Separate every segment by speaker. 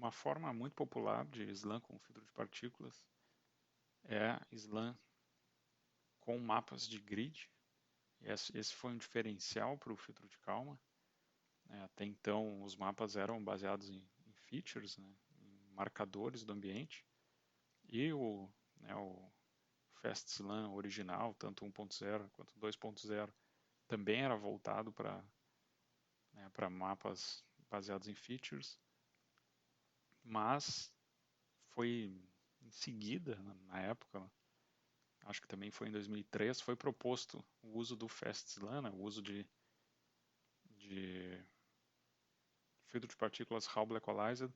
Speaker 1: Uma forma muito popular de SLAM com filtro de partículas é SLAM com mapas de grid. Esse foi um diferencial para o filtro de Kalman. Até então, os mapas eram baseados em features, né, em marcadores do ambiente, e o FastSLAM original, tanto 1.0 quanto 2.0, também era voltado para mapas baseados em features, mas foi em seguida, na época, acho que também foi em 2003, foi proposto o uso do FastSLAM, né, o uso de filtro de partículas Hubble Equalizer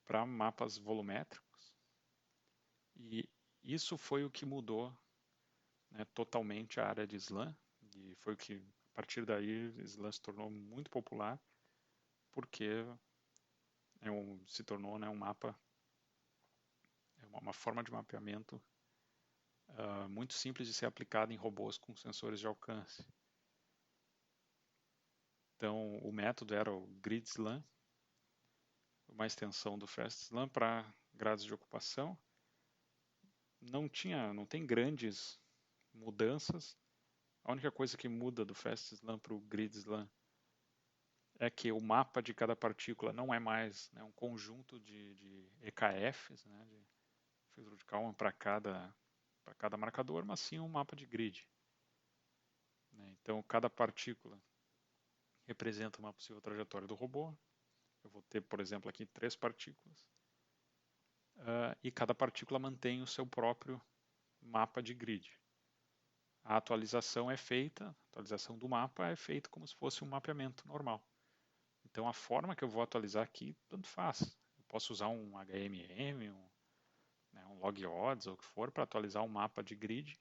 Speaker 1: para mapas volumétricos. E isso foi o que mudou, né, totalmente a área de SLAM, e foi o que, a partir daí, SLAM se tornou muito popular, porque se tornou, né, um mapa, uma forma de mapeamento muito simples de ser aplicada em robôs com sensores de alcance. Então, o método era o GridSLAM, uma extensão do FastSLAM para grades de ocupação. Não tem grandes mudanças. A única coisa que muda do FastSLAM para o GridSLAM é que o mapa de cada partícula não é mais, né, um conjunto de EKFs, né, de filtro de Kalman para cada marcador, mas sim um mapa de grid. Então, cada partícula representa uma possível trajetória do robô. Eu vou ter, por exemplo, aqui 3 partículas. E cada partícula mantém o seu próprio mapa de grid. A atualização do mapa é feita como se fosse um mapeamento normal. Então, a forma que eu vou atualizar aqui, tanto faz. Eu posso usar um HMM, um log odds, ou o que for, para atualizar um mapa de grid.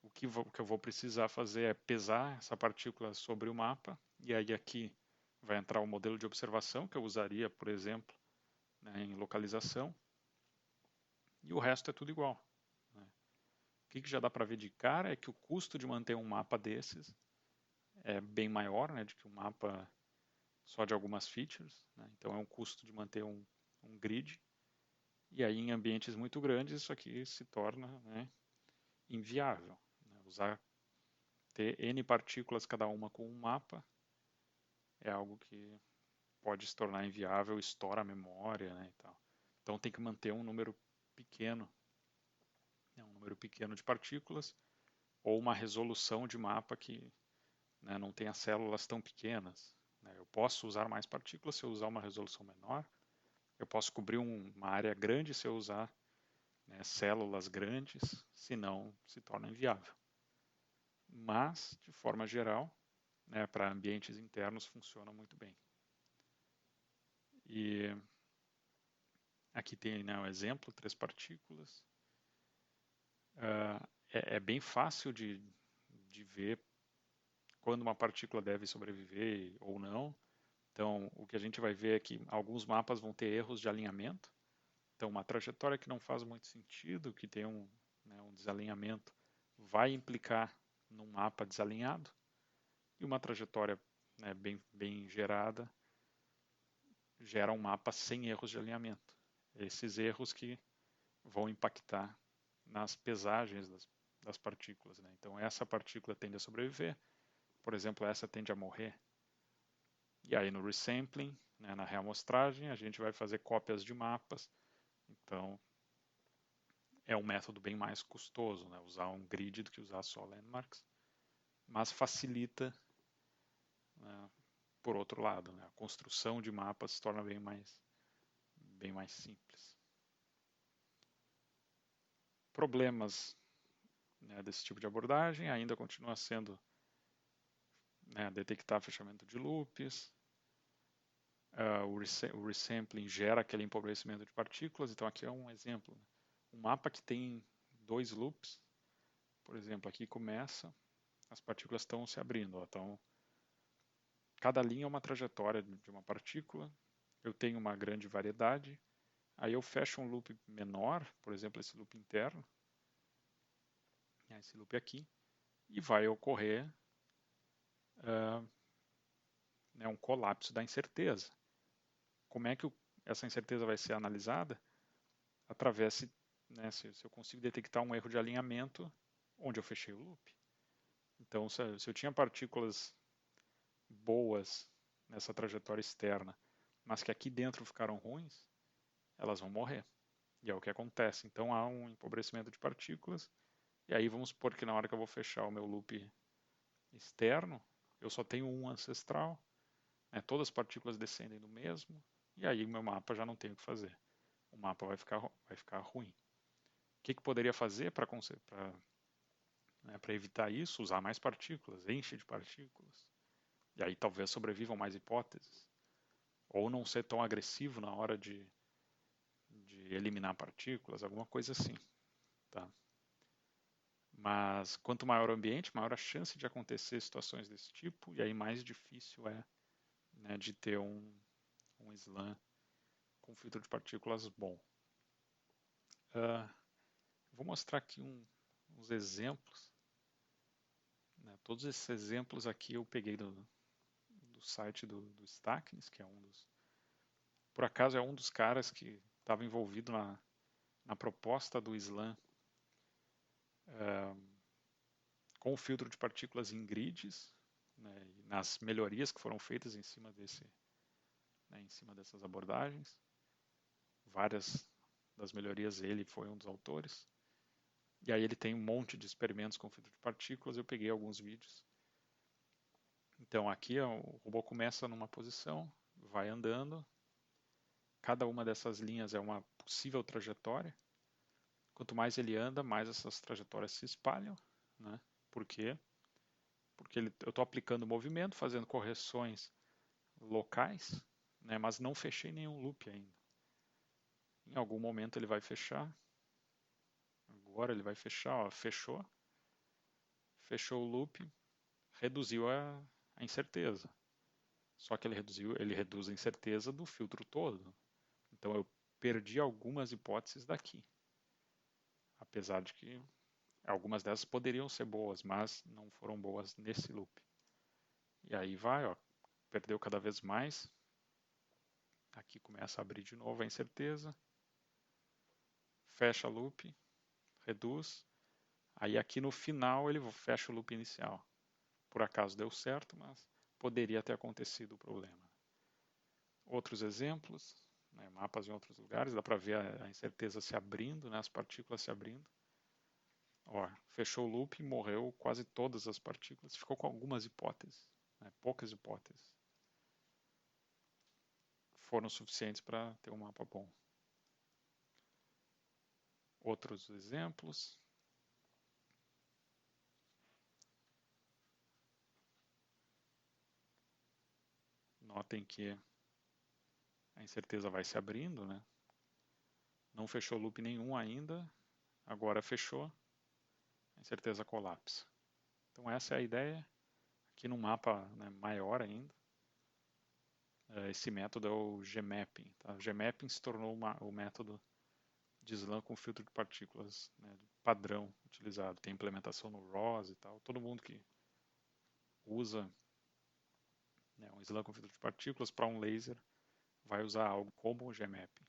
Speaker 1: O que eu vou precisar fazer é pesar essa partícula sobre o mapa, e aí aqui vai entrar o modelo de observação, que eu usaria, por exemplo, né, em localização, e o resto é tudo igual. Né. O que já dá para ver de cara é que o custo de manter um mapa desses é bem maior, né, do que um mapa só de algumas features. Né. Então é um custo de manter um grid, e aí em ambientes muito grandes isso aqui se torna, né, inviável. Né. Ter N partículas, cada uma com um mapa, é algo que pode se tornar inviável, estoura a memória, né, e tal. Então tem que manter um número pequeno de partículas, ou uma resolução de mapa que, né, não tenha células tão pequenas. Né. Eu posso usar mais partículas se eu usar uma resolução menor, eu posso cobrir uma área grande se eu usar, né, células grandes, senão se torna inviável. Mas, de forma geral, né, para ambientes internos funciona muito bem. E aqui tem, né, um exemplo, 3 partículas. É bem fácil de ver quando uma partícula deve sobreviver ou não. Então, o que a gente vai ver é que alguns mapas vão ter erros de alinhamento. Então, uma trajetória que não faz muito sentido, que tem um desalinhamento, vai implicar num mapa desalinhado. E uma trajetória, né, bem gerada gera um mapa sem erros de alinhamento. Esses erros que vão impactar nas pesagens das partículas. Né? Então, essa partícula tende a sobreviver, por exemplo, essa tende a morrer. E aí, no resampling, né, na reamostragem, a gente vai fazer cópias de mapas. Então, é um método bem mais custoso, né, usar um grid do que usar só landmarks, mas facilita, né, por outro lado, né, a construção de mapas se torna bem mais simples. Problemas, né, desse tipo de abordagem ainda continua sendo, né, detectar fechamento de loops. O resampling gera aquele empobrecimento de partículas. Então aqui é um exemplo. Né? Um mapa que tem 2 loops, por exemplo, aqui começa, as partículas estão se abrindo. Ó, então, cada linha é uma trajetória de uma partícula. Eu tenho uma grande variedade. Aí eu fecho um loop menor, por exemplo, esse loop interno, esse loop aqui, e vai ocorrer um colapso da incerteza. Como é que essa incerteza vai ser analisada através, né, se eu consigo detectar um erro de alinhamento onde eu fechei o loop. Então, se eu tinha partículas boas nessa trajetória externa, mas que aqui dentro ficaram ruins, elas vão morrer. E é o que acontece. Então há um empobrecimento de partículas, e aí vamos supor que na hora que eu vou fechar o meu loop externo, eu só tenho um ancestral, né, todas as partículas descendem do mesmo, e aí meu mapa já não tem o que fazer. O mapa vai ficar ruim. O que poderia fazer para evitar isso? Usar mais partículas, enche de partículas. E aí talvez sobrevivam mais hipóteses. Ou não ser tão agressivo na hora de eliminar partículas, alguma coisa assim. Tá? Mas quanto maior o ambiente, maior a chance de acontecer situações desse tipo, e aí mais difícil é, né, de ter um slam com filtro de partículas bom. Vou mostrar aqui uns exemplos. Né, todos esses exemplos aqui eu peguei do site do Staknis, que é por acaso é um dos caras que estava envolvido na proposta do slam com o filtro de partículas em grids, né, e nas melhorias que foram feitas em cima dessas abordagens. Várias das melhorias ele foi um dos autores. E aí ele tem um monte de experimentos com filtro de partículas, eu peguei alguns vídeos. Então aqui o robô começa numa posição, vai andando, cada uma dessas linhas é uma possível trajetória. Quanto mais ele anda, mais essas trajetórias se espalham. Né? Por quê? Porque eu estou aplicando movimento, fazendo correções locais, né? Mas não fechei nenhum loop ainda. Em algum momento ele vai fechar. Agora ele vai fechar, ó, fechou o loop, reduziu a incerteza. Só que ele reduz a incerteza do filtro todo. Então eu perdi algumas hipóteses daqui. Apesar de que algumas dessas poderiam ser boas, mas não foram boas nesse loop. E aí vai, ó, perdeu cada vez mais. Aqui começa a abrir de novo a incerteza. Fecha loop, reduz. Aí aqui no final ele fecha o loop inicial. Por acaso deu certo, mas poderia ter acontecido o problema. Outros exemplos, né, mapas em outros lugares, dá para ver a incerteza se abrindo, né, as partículas se abrindo. Ó, fechou o loop, morreu quase todas as partículas, ficou com algumas hipóteses, né, poucas hipóteses. Foram suficientes para ter um mapa bom. Outros exemplos. Notem que a incerteza vai se abrindo, né? Não fechou loop nenhum ainda, agora fechou, a incerteza colapsa. Então essa é a ideia, aqui no mapa, né, maior ainda. Esse método é o Gmapping. Tá? O Gmapping se tornou o método de slam com filtro de partículas, né, padrão utilizado. Tem implementação no ROS e tal. Todo mundo que usa, né, um slam com filtro de partículas para um laser vai usar algo como o Gmapping.